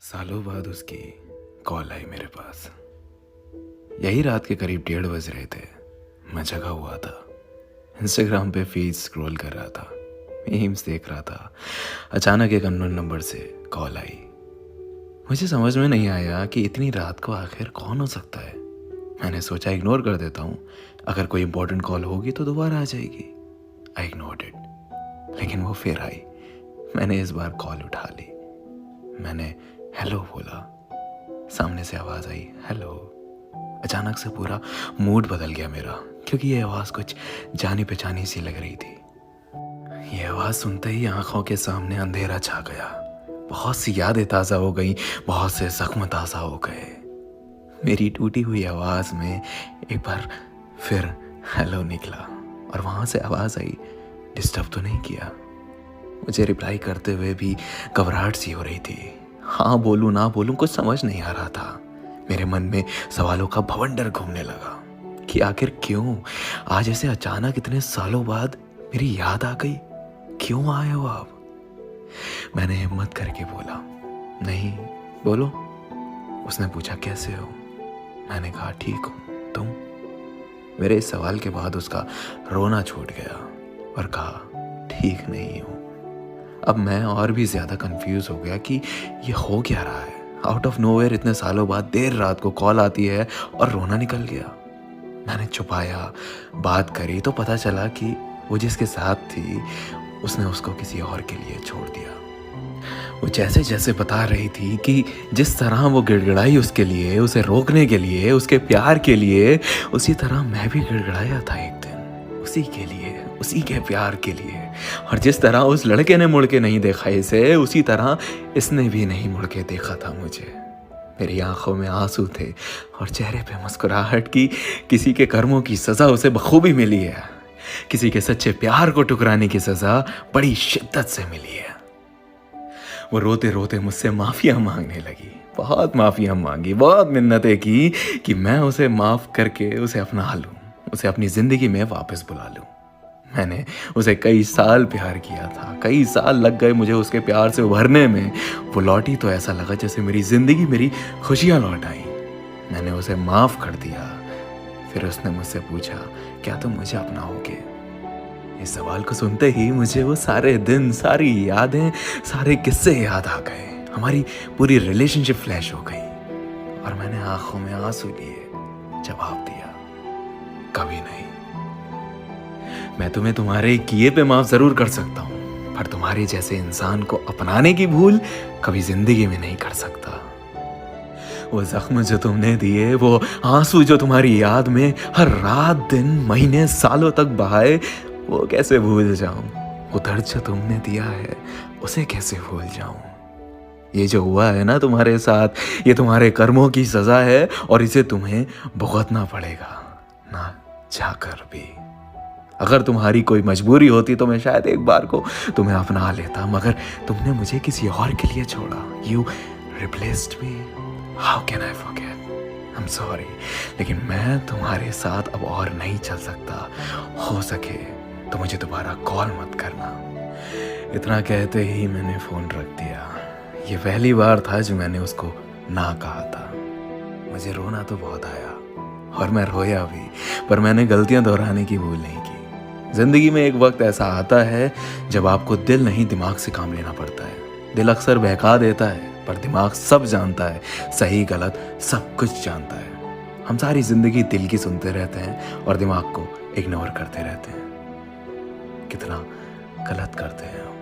सालों बाद उसकी कॉल आई मेरे पास। यही रात के करीब 1:30 बज रहे थे। मैं जगा हुआ था, इंस्टाग्राम पे फीड स्क्रॉल कर रहा था, मीम्स देख रहा था। अचानक एक अननोन नंबर से कॉल आई। मुझे समझ में नहीं आया कि इतनी रात को आखिर कौन हो सकता है। मैंने सोचा इग्नोर कर देता हूँ, अगर कोई इंपॉर्टेंट कॉल होगी तो दोबारा आ जाएगी। आई इग्नोर्ड इट, लेकिन वो फिर आई। मैंने इस बार कॉल उठा ली। मैंने हेलो बोला। सामने से आवाज़ आई, हेलो। अचानक से पूरा मूड बदल गया मेरा, क्योंकि ये आवाज़ कुछ जानी पहचानी सी लग रही थी। ये आवाज़ सुनते ही आंखों के सामने अंधेरा छा गया। बहुत सी यादें ताज़ा हो गई, बहुत से जख्म ताज़ा हो गए। मेरी टूटी हुई आवाज़ में एक बार फिर हेलो निकला, और वहाँ से आवाज़ आई, डिस्टर्ब तो नहीं किया। मुझे रिप्लाई करते हुए भी घबराहट सी हो रही थी। हाँ बोलूँ ना बोलूँ कुछ समझ नहीं आ रहा था। मेरे मन में सवालों का भवंडर घूमने लगा कि आखिर क्यों आज ऐसे अचानक इतने सालों बाद मेरी याद आ गई। क्यों आए हो आप? मैंने हिम्मत करके बोला, नहीं, बोलो। उसने पूछा, कैसे हो? मैंने कहा, ठीक हूँ, तुम? मेरे इस सवाल के बाद उसका रोना छूट गया और कहा, ठीक नहीं हूँ। अब मैं और भी ज़्यादा कंफ्यूज हो गया कि ये हो क्या रहा है। आउट ऑफ नोवेयर इतने सालों बाद देर रात को कॉल आती है और रोना निकल गया। मैंने छुपाया, बात करी तो पता चला कि वो जिसके साथ थी उसने उसको किसी और के लिए छोड़ दिया। वो जैसे जैसे बता रही थी कि जिस तरह वो गिड़गिड़ाई उसके लिए, उसे रोकने के लिए, उसके प्यार के लिए, उसी तरह मैं भी गिड़गिड़ाया था एक दिन, उसी के लिए, उसी के प्यार के लिए। और जिस तरह उस लड़के ने मुड़ के नहीं देखा इसे, उसी तरह इसने भी नहीं मुड़ के देखा था मुझे। मेरी आंखों में आंसू थे और चेहरे पे मुस्कुराहट की। किसी के कर्मों की सज़ा उसे बखूबी मिली है, किसी के सच्चे प्यार को ठुकराने की सज़ा बड़ी शिद्दत से मिली है। वो रोते रोते मुझसे माफ़िया मांगने लगी, बहुत माफ़िया मांगी, बहुत मिन्नतें की कि मैं उसे माफ़ करके उसे अपना लूँ, उसे अपनी ज़िंदगी में वापस बुला लूँ। मैंने उसे कई साल प्यार किया था, कई साल लग गए मुझे उसके प्यार से उभरने में। वो लौटी तो ऐसा लगा जैसे मेरी ज़िंदगी, मेरी खुशियाँ लौट आई। मैंने उसे माफ़ कर दिया। फिर उसने मुझसे पूछा, क्या तुम मुझे अपनाओगे? इस सवाल को सुनते ही मुझे वो सारे दिन, सारी यादें, सारे किस्से याद आ गए। हमारी पूरी रिलेशनशिप फ्लैश हो गई और मैंने आंखों में आंसू लिए जवाब दिया, कभी नहीं। मैं तुम्हें तुम्हारे किए पे माफ जरूर कर सकता हूँ, पर तुम्हारे जैसे इंसान को अपनाने की भूल कभी जिंदगी में नहीं कर सकता। वो जख्म जो तुमने दिए, वो आंसू जो तुम्हारी याद में हर रात दिन महीने सालों तक बहाए, वो कैसे भूल जाऊं? वो दर्द जो तुमने दिया है, उसे कैसे भूल जाऊं? ये जो हुआ है ना तुम्हारे साथ, ये तुम्हारे कर्मों की सजा है और इसे तुम्हें भुगतना पड़ेगा, ना चाहकर भी। अगर तुम्हारी कोई मजबूरी होती तो मैं शायद एक बार को तुम्हें अपना लेता, मगर तुमने मुझे किसी और के लिए छोड़ा। You replaced me. How can I forget? I'm sorry, लेकिन मैं तुम्हारे साथ अब और नहीं चल सकता। हो सके तो मुझे दोबारा कॉल मत करना। इतना कहते ही मैंने फ़ोन रख दिया। ये पहली बार था जो मैंने उसको ना कहा था। मुझे रोना तो बहुत आया और मैं रोया भी, पर मैंने गलतियां दोहराने की भूल नहीं की। ज़िंदगी में एक वक्त ऐसा आता है जब आपको दिल नहीं दिमाग से काम लेना पड़ता है। दिल अक्सर बहका देता है, पर दिमाग सब जानता है, सही गलत सब कुछ जानता है। हम सारी ज़िंदगी दिल की सुनते रहते हैं और दिमाग को इग्नोर करते रहते हैं। कितना गलत करते हैं हम।